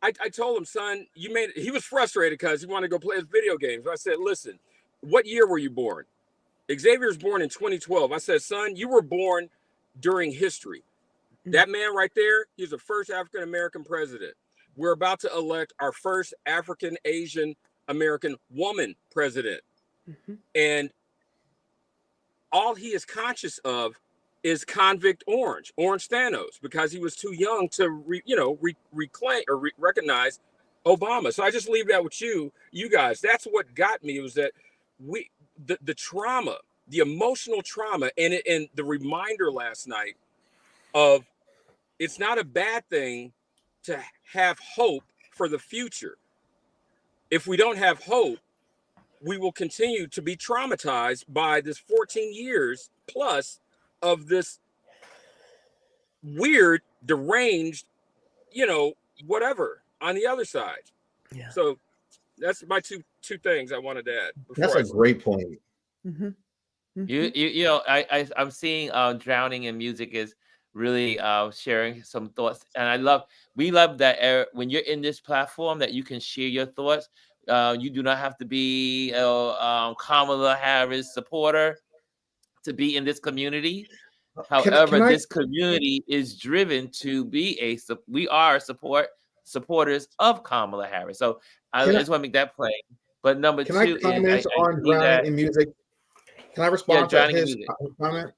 I told him, son, he was frustrated because he wanted to go play his video games. I said, listen, what year were you born? Xavier's born in 2012. I said, son, you were born during history. That man right there, he's the first African American president. We're about to elect our first African Asian American woman president. And all he is conscious of is Convict Orange Thanos, because he was too young to reclaim or recognize Obama. So I just leave that with you guys. That's what got me, was that the trauma, the emotional trauma, and the reminder last night of it's not a bad thing to have hope for the future. If we don't have hope, we will continue to be traumatized by this 14 years plus of this weird, deranged, whatever on the other side. Yeah. So that's my two things I wanted to add. That's a great point. I'm seeing Drowning in Music is really sharing some thoughts, and we love that when you're in this platform that you can share your thoughts. You do not have to be a Kamala Harris supporter to be in this community. However, this community is driven to be we are supporters of Kamala Harris. So I just want to make that plain. But number two I comment on Drowning in Music? Can I respond to his comment?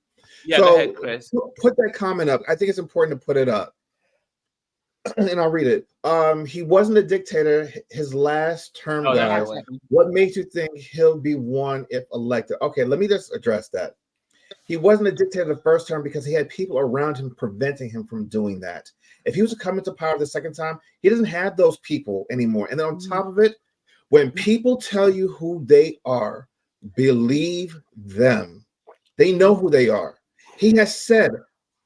Yeah, go ahead, Chris. Put that comment up. I think it's important to put it up. And I'll read it. He wasn't a dictator his last term, guys. What makes you think he'll be one if elected? Okay, let me just address that. He wasn't a dictator the first term because he had people around him preventing him from doing that. If he was to come into power the second time, he doesn't have those people anymore. And then on top of it, when people tell you who they are, believe them. They know who they are. He has said,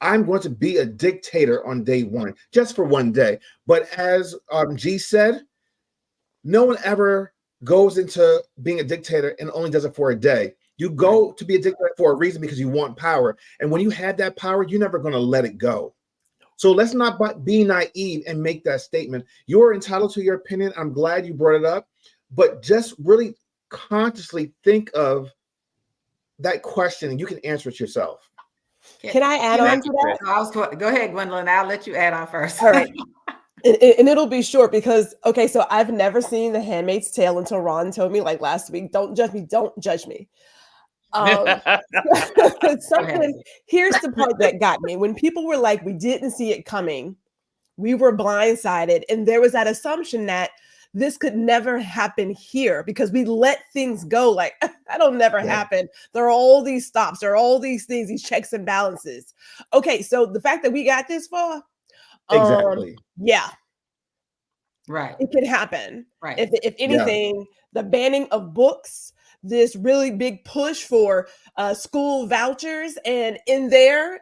I'm going to be a dictator on day one, just for one day. But as G said, no one ever goes into being a dictator and only does it for a day. You go to be a dictator for a reason because you want power. And when you have that power, you're never going to let it go. So let's not be naive and make that statement. You're entitled to your opinion. I'm glad you brought it up. But just really consciously think of that question and you can answer it yourself. Can I add on to that? Go ahead, Gwendolyn. I'll let you add on first. All right. And it'll be short because, okay, so I've never seen The Handmaid's Tale until Ron told me like last week, don't judge me. Here's the part that got me. When people were like, we didn't see it coming, we were blindsided. And there was that assumption that this could never happen here because we let things go. Like, that'll never happen. There are all these stops. There are all these things, these checks and balances. Okay, so the fact that we got this far, exactly. Yeah. Right. It could happen. Right. If anything, the banning of books, this really big push for school vouchers, and in their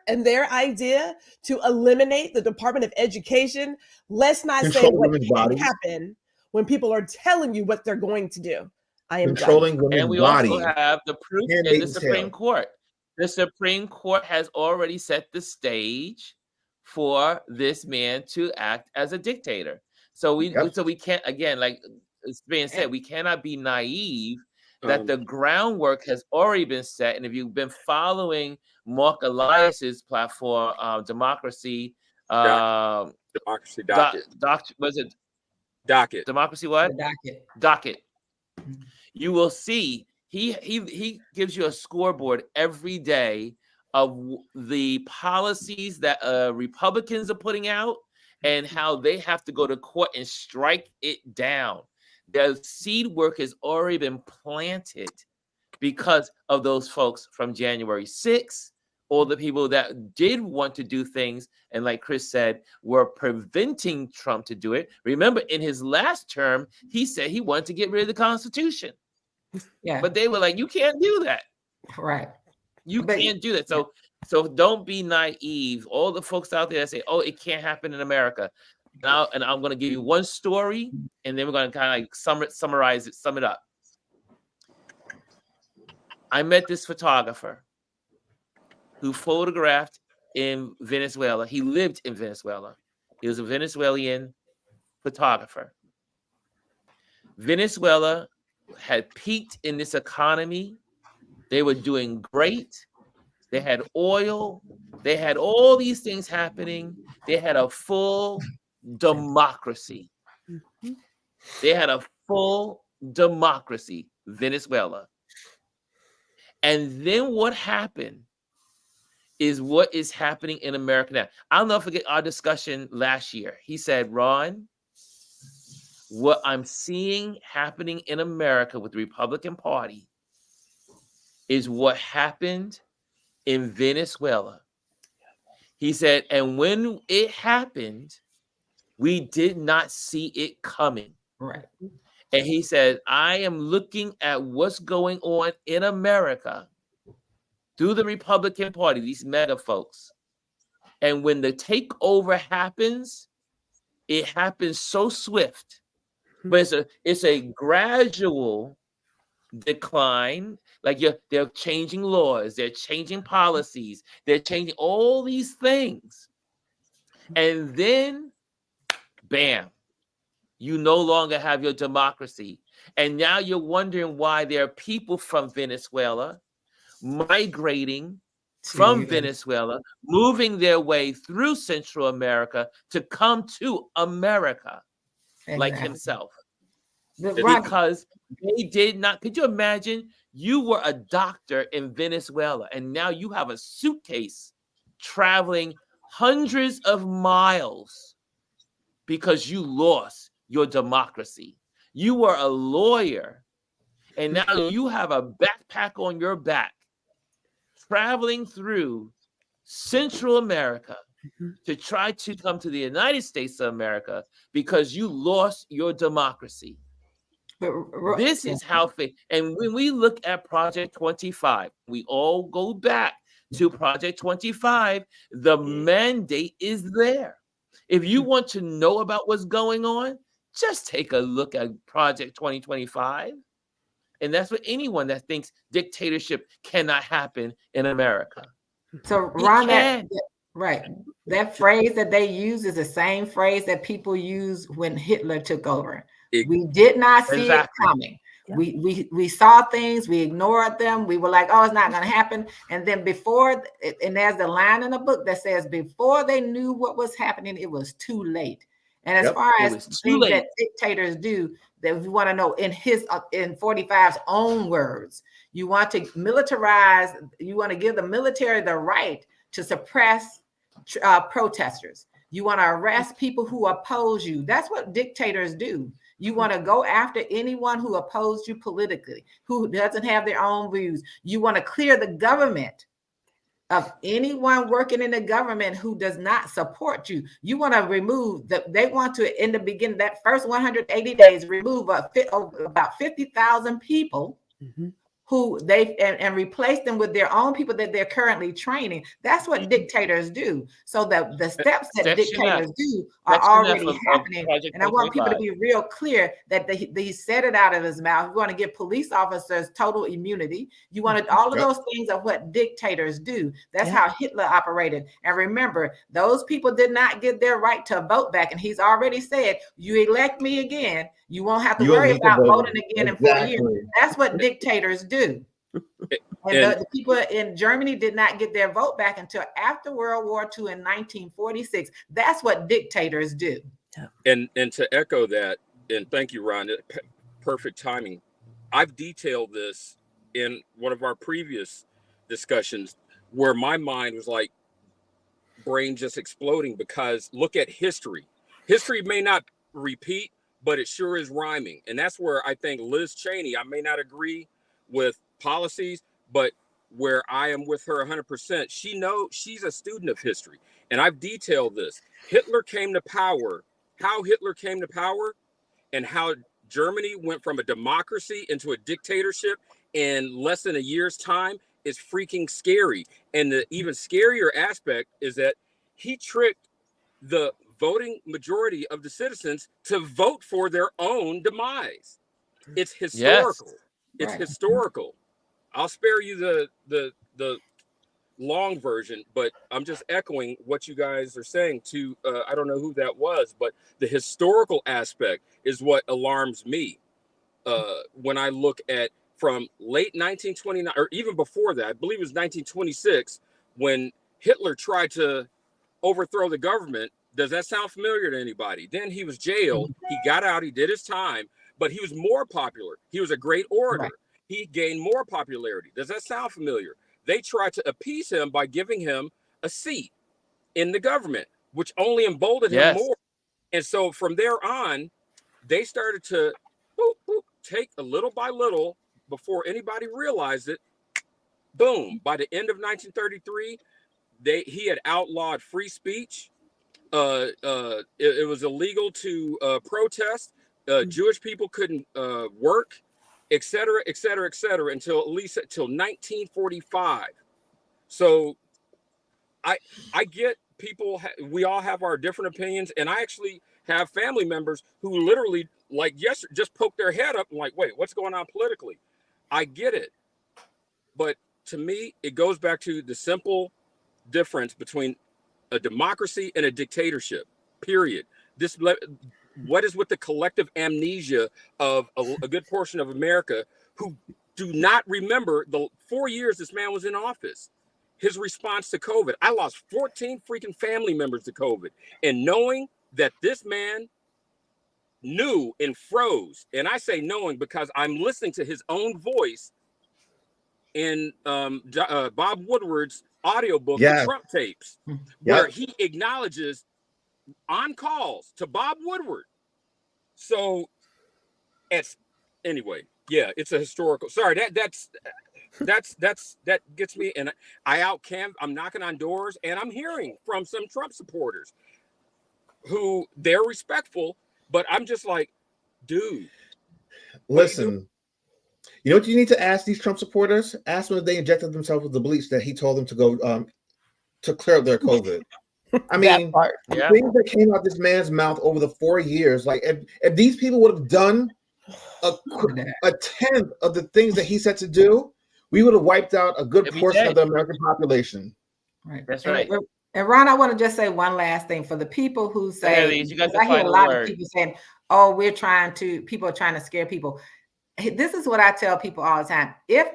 idea to eliminate the Department of Education, let's not say what can happen when people are telling you what they're going to do. I am controlling women's and we body. also have the proof in the Supreme Court. The Supreme Court has already set the stage for this man to act as a dictator. So we can't, again, like it's being said, we cannot be naive that the groundwork has already been set. And if you've been following Mark Elias's platform, Democracy, Democracy Docket. Was it Docket? Democracy what? Docket. You will see he gives you a scoreboard every day of the policies that Republicans are putting out and how they have to go to court and strike it down. The seed work has already been planted because of those folks from January 6th, all the people that did want to do things, and like Chris said, were preventing Trump to do it. Remember, in his last term, he said he wanted to get rid of the Constitution. Yeah. But they were like, you can't do that. Right. You can't do that. So don't be naive. All the folks out there that say, oh, it can't happen in America. Now, and I'm going to give you one story, and then we're going to kind of like summarize it, sum it up. I met this photographer who photographed in Venezuela. He lived in Venezuela. He was a Venezuelan photographer. Venezuela had peaked in this economy. They were doing great. They had oil. They had all these things happening. They had a full democracy. They had a full democracy, Venezuela. And then what happened is what is happening in America now. I'll never forget our discussion last year. He said, Ron, what I'm seeing happening in America with the Republican Party is what happened in Venezuela. He said, and when it happened, we did not see it coming. Right. And he said, I am looking at what's going on in America through the Republican Party, these mega folks. And when the takeover happens, it happens so swift. But it's a gradual decline. Like they're changing laws, they're changing policies, they're changing all these things. And then, bam, you no longer have your democracy. And now you're wondering why there are people from Venezuela migrating from Venezuela, moving their way through Central America to come to America, like himself. Because they did not. Could you imagine? You were a doctor in Venezuela, and now you have a suitcase traveling hundreds of miles because you lost your democracy. You were a lawyer, and now you have a backpack on your back, traveling through Central America to try to come to the United States of America because you lost your democracy. This is how, and when we look at Project 25, we all go back to Project 25, the mandate is there. If you want to know about what's going on, just take a look at Project 2025. And that's what anyone that thinks dictatorship cannot happen in America. So Ron, that phrase that they use is the same phrase that people use when Hitler took over. We did not see it coming. Yeah. We saw things, we ignored them. We were like, oh, it's not going to happen. And then and there's the line in the book that says, before they knew what was happening, it was too late. And as far as things that dictators do, that if you want to know in 45's own words, you want to militarize, you want to give the military the right to suppress protesters. You want to arrest people who oppose you. That's what dictators do. You want to go after anyone who opposed you politically, who doesn't have their own views. You want to clear the government of anyone working in the government who does not support you. You want to remove they want to, in the beginning, that first 180 days, remove about 50,000 people who and replace them with their own people that they're currently training. That's what dictators do. So that the steps that dictators do are already happening. And I want people to be real clear that he said it out of his mouth. You want to give police officers total immunity. You want to, all of those things are what dictators do. That's how Hitler operated. And remember, those people did not get their right to vote back. And he's already said, you elect me again, you won't have to worry about voting again in 4 years. That's what dictators do. And the people in Germany did not get their vote back until after World War II in 1946. That's what dictators do. And to echo that, and thank you, Ron, perfect timing. I've detailed this in one of our previous discussions where my mind was like brain just exploding, because look at history. History may not repeat, but it sure is rhyming. And that's where I think Liz Cheney, I may not agree with policies, but where I am with her 100%, she's a student of history. And I've detailed this. Hitler came to power, how Hitler came to power, and how Germany went from a democracy into a dictatorship in less than a year's time is freaking scary. And the even scarier aspect is that he tricked the voting majority of the citizens to vote for their own demise. It's historical. It's historical. I'll spare you the long version, but I'm just echoing what you guys are saying to, I don't know who that was, but the historical aspect is what alarms me. When I look at from late 1929, or even before that, I believe it was 1926, when Hitler tried to overthrow the government. Does that sound familiar to anybody? Then he was jailed. He got out. He did his time, but he was more popular. He was a great orator. Right. He gained more popularity. Does that sound familiar? They tried to appease him by giving him a seat in the government, which only emboldened him more. And so from there on, they started to take a little by little before anybody realized it. Boom. By the end of 1933, he had outlawed free speech. It was illegal to protest. Jewish people couldn't work, et cetera, et cetera, et cetera, until 1945. So I get people, we all have our different opinions, and I actually have family members who literally, like, just poke their head up and like, wait, what's going on politically? I get it. But to me, it goes back to the simple difference between a democracy and a dictatorship, period. What is with the collective amnesia of a good portion of America who do not remember the 4 years this man was in office? his response to COVID. I lost 14 freaking family members to COVID. And knowing that this man knew and froze, and I say knowing because I'm listening to his own voice in Bob Woodward's audiobook, The Trump Tapes, where he acknowledges on calls to Bob Woodward. So anyway, yeah, it's a historical. Sorry, that gets me. And I'm knocking on doors, and I'm hearing from some Trump supporters who they're respectful, but I'm just like, dude, listen. You know what you need to ask these Trump supporters? Ask them if they injected themselves with the bleach that he told them to go to clear up their COVID. I mean, the things that came out this man's mouth over the 4 years, like if these people would have done a tenth of the things that he said to do, we would have wiped out a good portion of the American population. Right. That's right. And Ron, I want to just say one last thing for the people who say, you guys I hear a lot of people saying, oh, people are trying to scare people. This is what I tell people all the time. If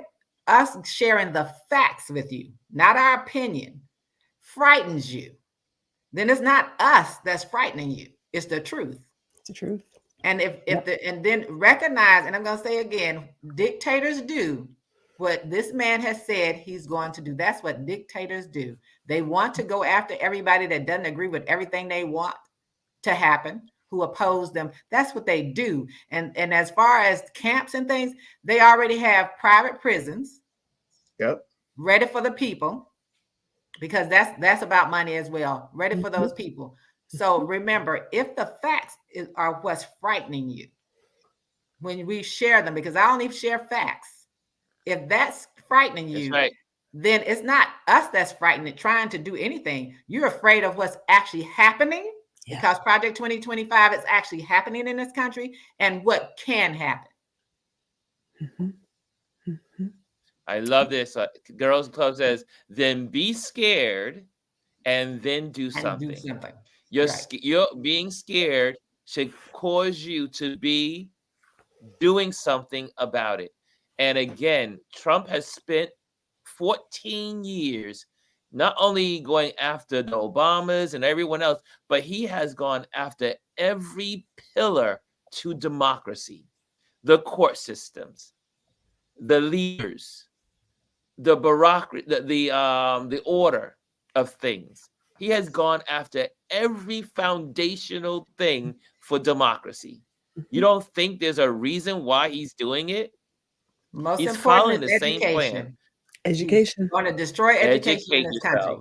us sharing the facts with you, not our opinion, frightens you, then it's not us that's frightening you. It's the truth. It's the truth. And and then recognize, and I'm going to say again, dictators do what this man has said he's going to do. That's what dictators do. They want to go after everybody that doesn't agree with everything they want to happen, who oppose them. That's what they do. And as far as camps and things, they already have private prisons ready for the people, because that's about money as well, ready for those people. So remember, if the facts are what's frightening you, when we share them, because I only share facts, if that's frightening you, then it's not us that's frightened trying to do anything. You're afraid of what's actually happening, because Project 2025 is actually happening in this country and what can happen. I love this. Girls Club says, then be scared and then do something. You're being scared should cause you to be doing something about it. And again, Trump has spent 14 years not only going after the Obamas and everyone else, but he has gone after every pillar to democracy, the court systems, the leaders, the bureaucracy, the order of things. He has gone after every foundational thing for democracy. You don't think there's a reason why he's doing it? He's following the same plan. Education. Want to destroy education in this country.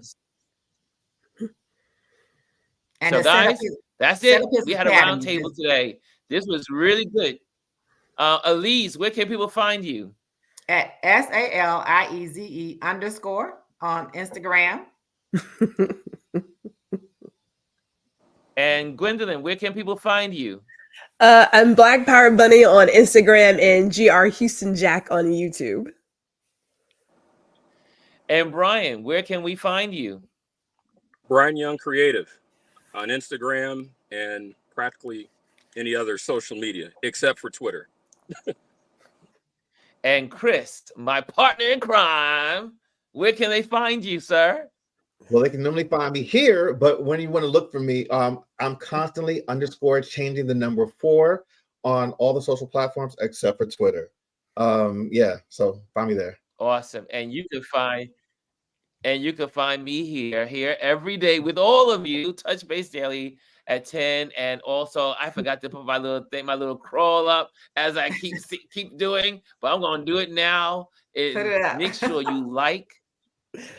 And so guys, that's it. We had a round table today. This was really good. Elise, where can people find you? At SALIEZE _ on Instagram. And Gwendolyn, where can people find you? I'm Black Power Bunny on Instagram and GR Houston Jack on YouTube. And Brian, where can we find you? Brian Young Creative on Instagram and practically any other social media except for Twitter. And Chris, my partner in crime, where can they find you, sir? Well, they can normally find me here, but when you want to look for me, I'm constantly _changing the number 4 on all the social platforms except for Twitter. So find me there. Awesome. And you can find me here every day with all of you, Touch Base Daily at 10. And also, I forgot to put my little crawl up as I keep doing, but I'm going to do it now. Make sure you like,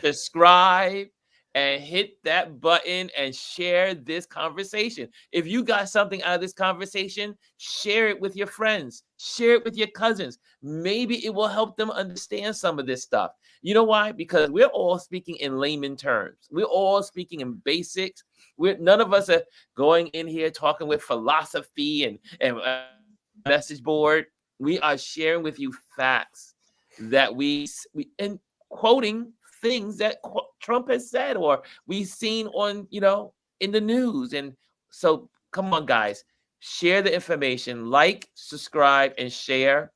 subscribe, and hit that button and share this conversation. If you got something out of this conversation, share it with your friends, share it with your cousins. Maybe it will help them understand some of this stuff. You know why? Because we're all speaking in layman terms. We're all speaking in basics. None of us are going in here talking with philosophy and message board. We are sharing with you facts that we and quoting things that Trump has said or we've seen on, in the news. And so come on, guys, share the information, like, subscribe, and share.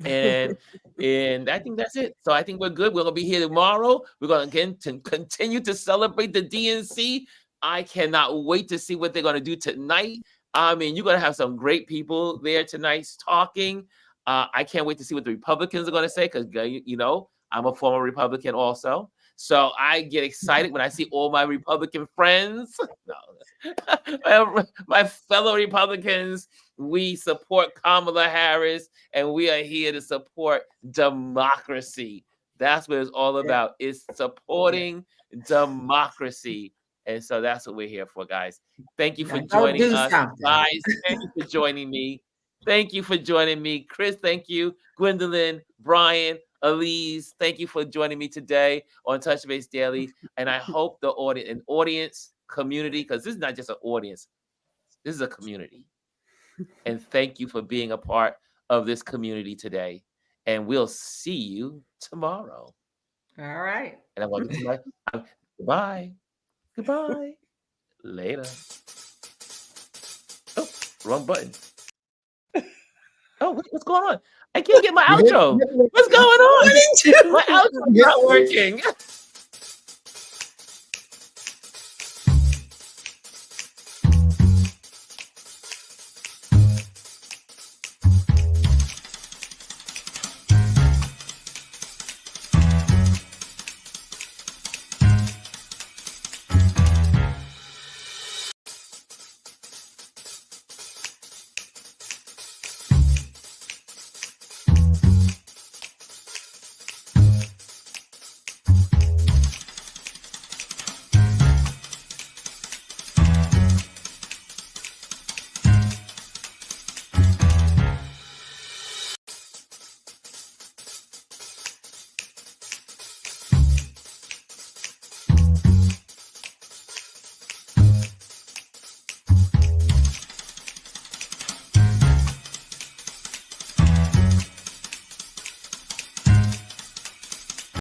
And I think that's it. So I think we're good. We're gonna be here tomorrow. We're gonna again to continue to celebrate the DNC. I cannot wait to see what they're gonna do tonight. I mean, you're gonna have some great people there tonight talking. I can't wait to see what the Republicans are gonna say, because you know I'm a former Republican also. So I get excited when I see all my Republican friends. No, my fellow Republicans, we support Kamala Harris, and we are here to support democracy. That's what it's all about. It's supporting democracy. And so that's what we're here for, guys. Thank you for joining us. Guys, thank you for joining me. Thank you for joining me. Chris, thank you. Gwendolyn, Brian, Elise, thank you for joining me today on Touch Base Daily. And I hope the audience community, because this is not just an audience, this is a community. And thank you for being a part of this community today. And we'll see you tomorrow. All right. And I want to goodbye. Goodbye. Later. Oh, wrong button. Oh, what's going on? I can't get my outro. What's going on? My outro's not working.